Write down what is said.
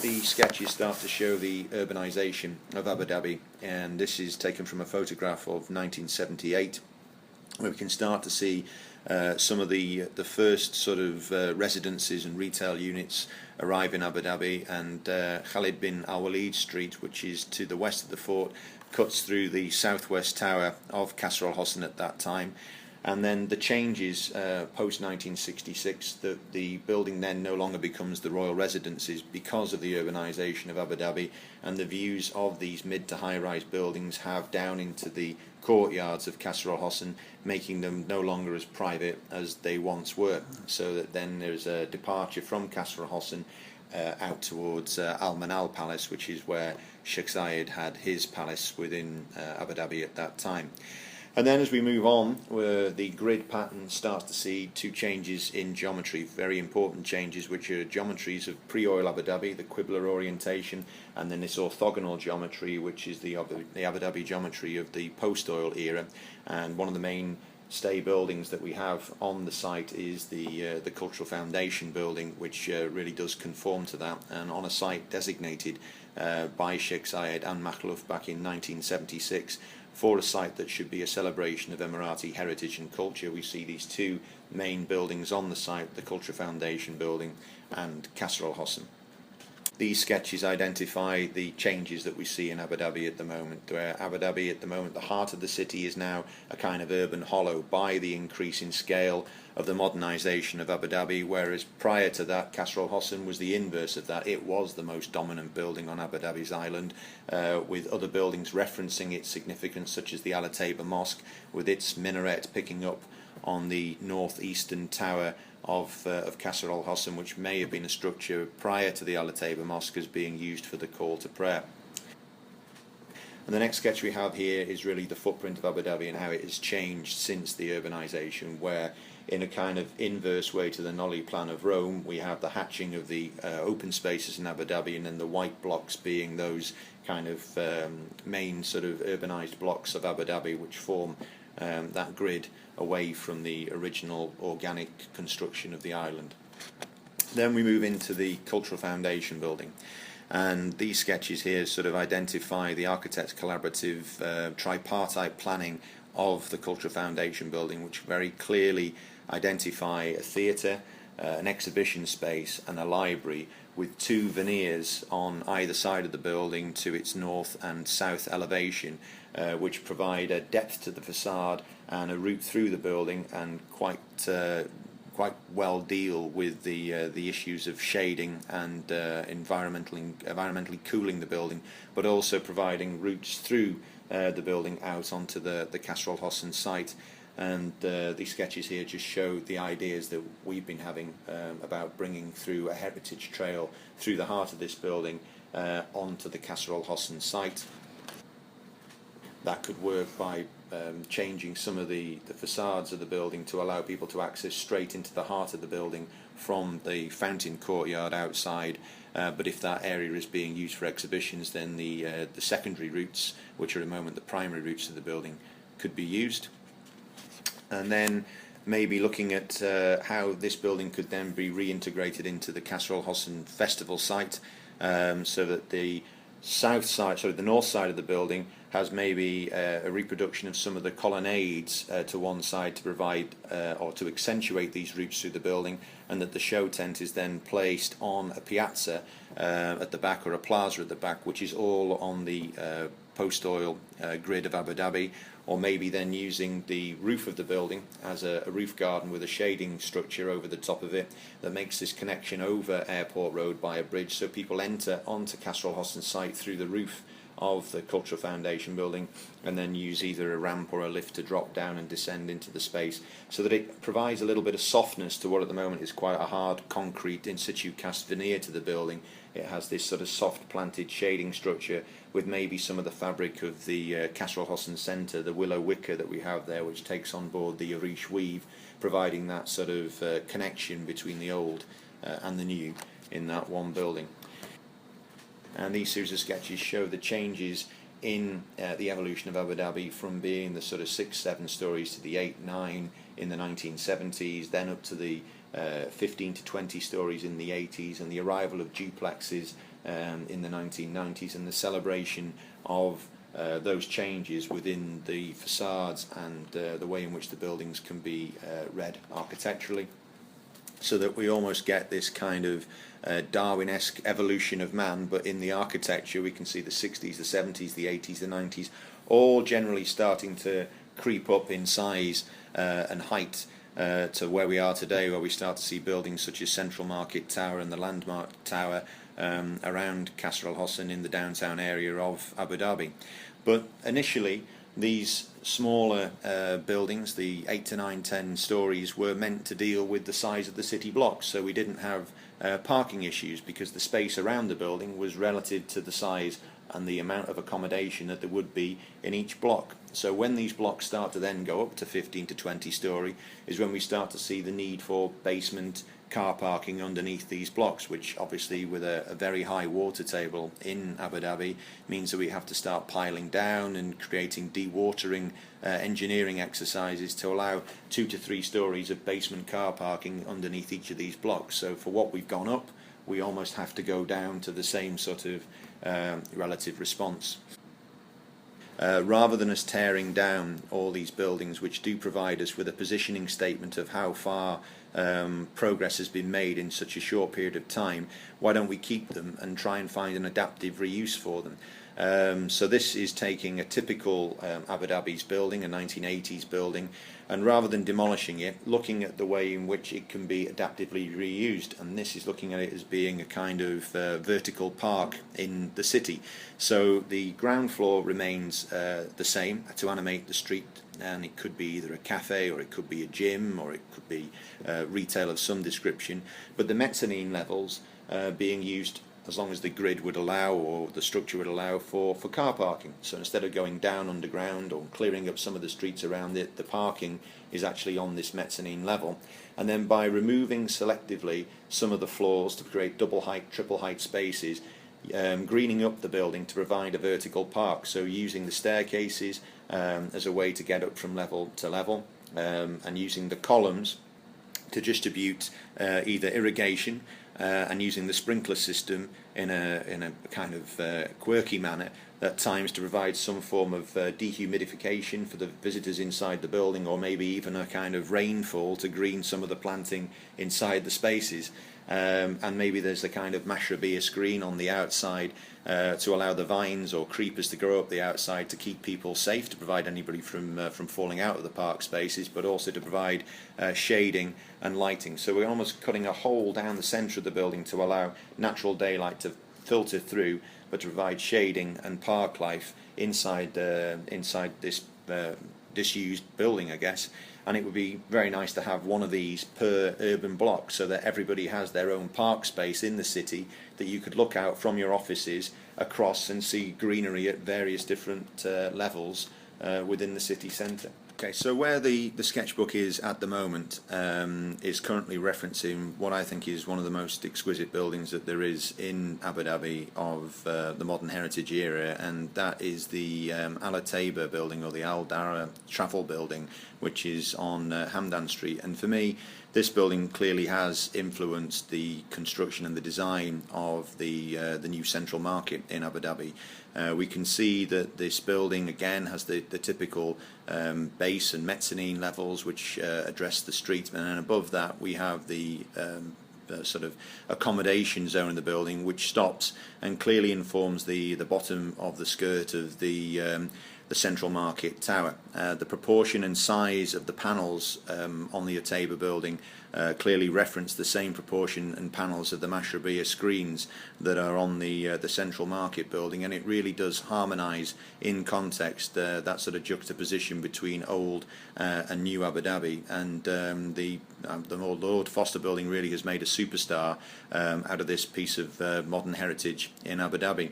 the sketches start to show the urbanisation of Abu Dhabi, and this is taken from a photograph of 1978, where we can start to see some of the first sort of residences and retail units arrive in Abu Dhabi, and Khalid bin Al-Walid Street, which is to the west of the fort, cuts through the southwest tower of Qasr al-Hosn at that time. And then the changes post 1966, that the building then no longer becomes the royal residences because of the urbanisation of Abu Dhabi, and the views of these mid to high rise buildings have down into the courtyards of Qasr al-Hosn, making them no longer as private as they once were. So that then there's a departure from Qasr al-Hosn out towards Al Manal Palace, which is where Sheikh Zayed had his palace within Abu Dhabi at that time. And then as we move on, where the grid pattern starts to see two changes in geometry, very important changes, which are geometries of pre-oil Abu Dhabi, the Qibla orientation, and then this orthogonal geometry, which is the Abu Dhabi geometry of the post-oil era. And one of the main stay buildings that we have on the site is the Cultural Foundation building, which really does conform to that, and on a site designated by Sheikh Zayed and Makhluf back in 1976 for a site that should be a celebration of Emirati heritage and culture. We see these two main buildings on the site, the Cultural Foundation building and Qasr al-Hosn. These sketches identify the changes that we see in Abu Dhabi at the moment, where Abu Dhabi at the moment, the heart of the city, is now a kind of urban hollow by the increase in scale of the modernisation of Abu Dhabi, whereas prior to that, Qasr al-Hosn was the inverse of that. It was the most dominant building on Abu Dhabi's island, with other buildings referencing its significance, such as the Al Taiba Mosque, with its minaret picking up on the northeastern tower of Qasr al-Hosn, which may have been a structure prior to the Al Taiba Mosque as being used for the call to prayer. And the next sketch we have here is really the footprint of Abu Dhabi and how it has changed since the urbanisation, where in a kind of inverse way to the Nolli plan of Rome, we have the hatching of the open spaces in Abu Dhabi, and then the white blocks being those kind of main sort of urbanised blocks of Abu Dhabi, which form that grid away from the original organic construction of the island. Then we move into the Cultural Foundation building, and these sketches here sort of identify the architect's collaborative tripartite planning of the Cultural Foundation building, which very clearly identify a theatre, an exhibition space and a library, with two veneers on either side of the building to its north and south elevation, which provide a depth to the facade and a route through the building, and quite well deal with the issues of shading and environmentally cooling the building, but also providing routes through the building out onto the Qasr al-Hosn site. And these sketches here just show the ideas that we've been having about bringing through a heritage trail through the heart of this building onto the Qasr al-Hosn site. That could work by changing some of the facades of the building to allow people to access straight into the heart of the building from the fountain courtyard outside. But if that area is being used for exhibitions, then the secondary routes, which are at the moment the primary routes of the building, could be used. And then maybe looking at how this building could then be reintegrated into the Qasr al-Hosn festival site, so that the the north side of the building has maybe a reproduction of some of the colonnades to one side to provide or to accentuate these routes through the building, and that the show tent is then placed on a piazza at the back, or a plaza at the back, which is all on the post-oil grid of Abu Dhabi, or maybe then using the roof of the building as a roof garden with a shading structure over the top of it that makes this connection over Airport Road by a bridge, so people enter onto Qasr al-Hosn site through the roof of the Cultural Foundation building, and then use either a ramp or a lift to drop down and descend into the space, so that it provides a little bit of softness to what at the moment is quite a hard concrete in situ cast veneer to the building. It has this sort of soft planted shading structure with maybe some of the fabric of the Qasr al-Hosn centre, the willow wicker that we have there, which takes on board the Arish weave, providing that sort of connection between the old and the new in that one building. And these series of sketches show the changes in the evolution of Abu Dhabi from being the sort of 6-7 stories to the 8-9 in the 1970s, then up to the 15 to 20 stories in the 80s, and the arrival of duplexes in the 1990s, and the celebration of those changes within the facades and the way in which the buildings can be read architecturally, so that we almost get this kind of Darwin-esque evolution of man, but in the architecture we can see the 60s, the 70s, the 80s, the 90s, all generally starting to creep up in size and height to where we are today, where we start to see buildings such as Central Market Tower and the Landmark Tower around Qasr Al Hosn in the downtown area of Abu Dhabi. But initially, these smaller buildings, the 8 to 9, 10 stories, were meant to deal with the size of the city blocks, so we didn't have parking issues, because the space around the building was relative to the size and the amount of accommodation that there would be in each block. So when these blocks start to then go up to 15 to 20 story is when we start to see the need for basement car parking underneath these blocks, which obviously with a very high water table in Abu Dhabi means that we have to start piling down and creating dewatering engineering exercises to allow 2 to 3 stories of basement car parking underneath each of these blocks. So for what we've gone up, we almost have to go down to the same sort of relative response. Rather than us tearing down all these buildings, which do provide us with a positioning statement of how far progress has been made in such a short period of time, why don't we keep them and try and find an adaptive reuse for them? So this is taking a typical Abu Dhabi's building, a 1980s building, and rather than demolishing it, looking at the way in which it can be adaptively reused, and this is looking at it as being a kind of vertical park in the city. So the ground floor remains the same to animate the street, and it could be either a cafe or it could be a gym or it could be retail of some description, but the mezzanine levels being used as long as the grid would allow or the structure would allow for car parking. So instead of going down underground or clearing up some of the streets around it, the parking is actually on this mezzanine level. And then by removing selectively some of the floors to create double height, triple height spaces, greening up the building to provide a vertical park, so using the staircases as a way to get up from level to level, and using the columns to distribute either irrigation and using the sprinkler system in a kind of quirky manner at times to provide some form of dehumidification for the visitors inside the building, or maybe even a kind of rainfall to green some of the planting inside the spaces. And maybe there's a kind of mashrabiyah screen on the outside to allow the vines or creepers to grow up the outside to keep people safe, to provide anybody from falling out of the park spaces, but also to provide shading and lighting. So we're almost cutting a hole down the centre of the building to allow natural daylight to filter through, but to provide shading and park life inside this disused building, I guess. And it would be very nice to have one of these per urban block, so that everybody has their own park space in the city that you could look out from your offices across and see greenery at various different levels within the city centre. Okay, so where the sketchbook is at the moment is currently referencing what I think is one of the most exquisite buildings that there is in Abu Dhabi of the modern heritage era, and that is the Al Taiba building, or the Al Dara Travel building, which is on Hamdan Street. And for me, this building clearly has influenced the construction and the design of the new central market in Abu Dhabi. We can see that this building again has the typical base and mezzanine levels which address the street, and then above that we have the sort of accommodation zone in the building, which stops and clearly informs the bottom of the skirt of the Central Market Tower. The proportion and size of the panels on the Ataba building clearly reference the same proportion and panels of the mashrabiyah screens that are on the Central Market building, and it really does harmonise in context that sort of juxtaposition between old and new Abu Dhabi. And the Lord Foster building really has made a superstar out of this piece of modern heritage in Abu Dhabi.